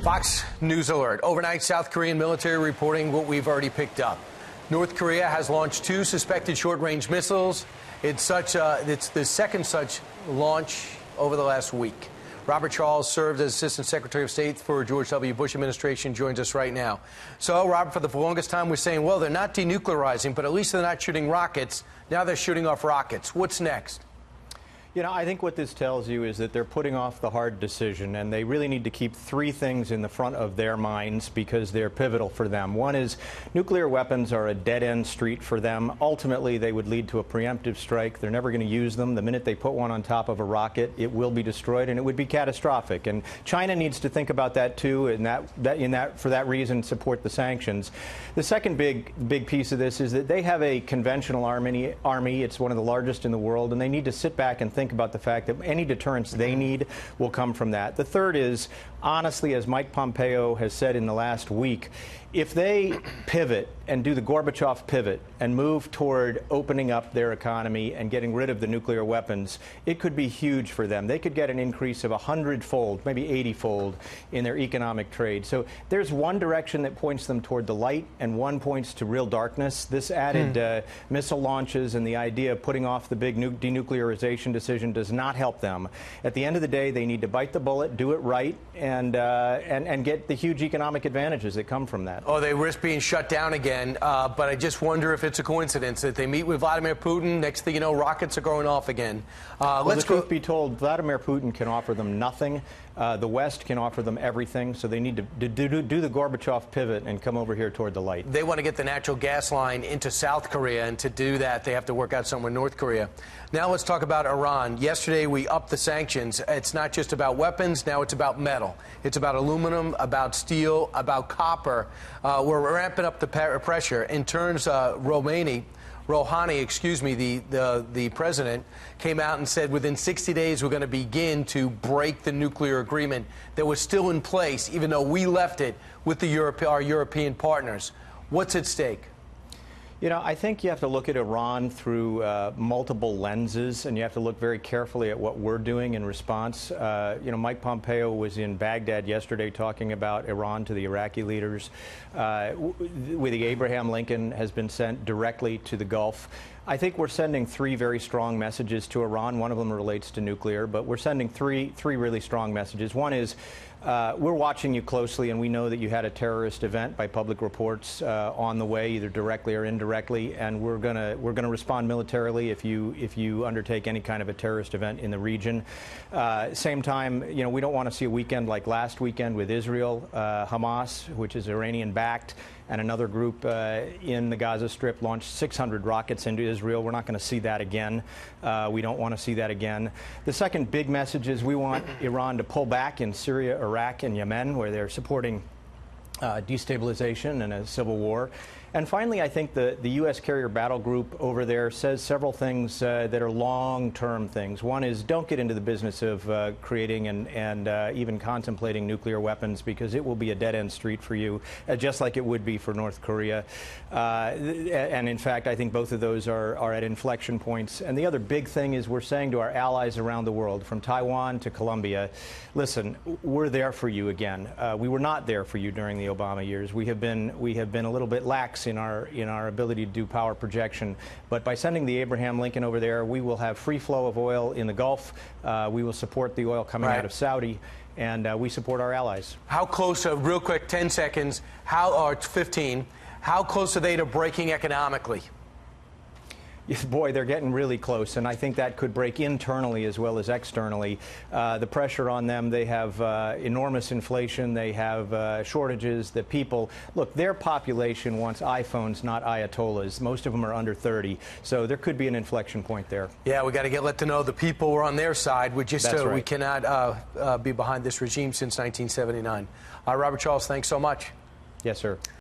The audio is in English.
Fox News alert. Overnight, South Korean military reporting what we've already picked up. North Korea has launched 2 suspected short-range missiles. It's the second such launch over the last week. Robert Charles served as Assistant Secretary of State for George W. Bush administration, joins us right now. So, Robert, for the longest time we're saying, well, they're not denuclearizing, but at least they're not shooting rockets. Now they're shooting off rockets. What's next? You know, I think what this tells you is that they're putting off the hard decision, and they really need to keep 3 things in the front of their minds because they're pivotal for them. One is nuclear weapons are a dead-end street for them. Ultimately, they would lead to a preemptive strike. They're never going to use them. The minute they put one on top of a rocket, it will be destroyed, and it would be catastrophic. And China needs to think about that, too, and for that reason, support the sanctions. The second big piece of this is that they have a conventional army. It's one of the largest in the world, and they need to sit back and think about the fact that any deterrence they need will come from that. The third is, honestly, as Mike Pompeo has said in the last week, if they pivot and do the Gorbachev pivot and move toward opening up their economy and getting rid of the nuclear weapons, it could be huge for them. They could get an increase of 100-fold, maybe 80-fold in their economic trade. So there's one direction that points them toward the light and one points to real darkness. This added missile launches and the idea of putting off the big denuclearization decision does not help them. At the end of the day, they need to bite the bullet, do it right, and get the huge economic advantages that come from that. Oh, they risk being shut down again, but I just wonder if it's a coincidence that they meet with Vladimir Putin. Next thing you know, rockets are going off again. Let's truth be told, Vladimir Putin can offer them nothing. The West can offer them everything, so they need to do the Gorbachev pivot and come over here toward the light. They want to get the natural gas line into South Korea, and to do that, they have to work out something with North Korea. Now let's talk about Iran. Yesterday, we upped the sanctions. It's not just about weapons. Now it's about metal. It's about aluminum, about steel, about copper. We're ramping up the pressure. In turns, Rouhani, the president, came out and said within 60 days we're going to begin to break the nuclear agreement that was still in place, even though we left it with our European partners. What's at stake? You know, I think you have to look at Iran through multiple lenses, and you have to look very carefully at what we're doing in response. You know, Mike Pompeo was in Baghdad yesterday talking about Iran to the Iraqi leaders. With the Abraham Lincoln has been sent directly to the Gulf. I think we're sending 3 very strong messages to Iran. One of them relates to nuclear, but we're sending three really strong messages. One is we're watching you closely, and we know that you had a terrorist event by public reports on the way, either directly or indirectly, and we're gonna respond militarily if you undertake any kind of a terrorist event in the region. Same time, you know, we don't want to see a weekend like last weekend with Israel, Hamas, which is Iranian-backed, and another group in the Gaza Strip launched 600 rockets into Israel. We're not going to see that again. We don't want to see that again. The second big message is we want Iran to pull back in Syria, Iraq, and Yemen, where they're supporting destabilization and a civil war. And finally, I think the U.S. carrier battle group over there says several things that are long-term things. One is don't get into the business of creating and even contemplating nuclear weapons, because it will be a dead-end street for you, just like it would be for North Korea. And in fact, I think both of those are at inflection points. And the other big thing is we're saying to our allies around the world, from Taiwan to Colombia, listen, we're there for you again. We were not there for you during the Obama years. We have been a little bit lax in our ability to do power projection, but by sending the Abraham Lincoln over there, we will have free flow of oil in the Gulf. We will support the oil coming out of Saudi, and we support our allies. How close? Real quick, 10 seconds. Or 15. How close are they to breaking economically? Boy, they're getting really close, and I think that could break internally as well as externally. The pressure on them, they have enormous inflation, they have shortages. The people, look, their population wants iPhones, not Ayatollahs. Most of them are under 30, so there could be an inflection point there. Yeah, we got to let them know the people were on their side. We just That's right. We cannot be behind this regime since 1979. Robert Charles, thanks so much. Yes, sir.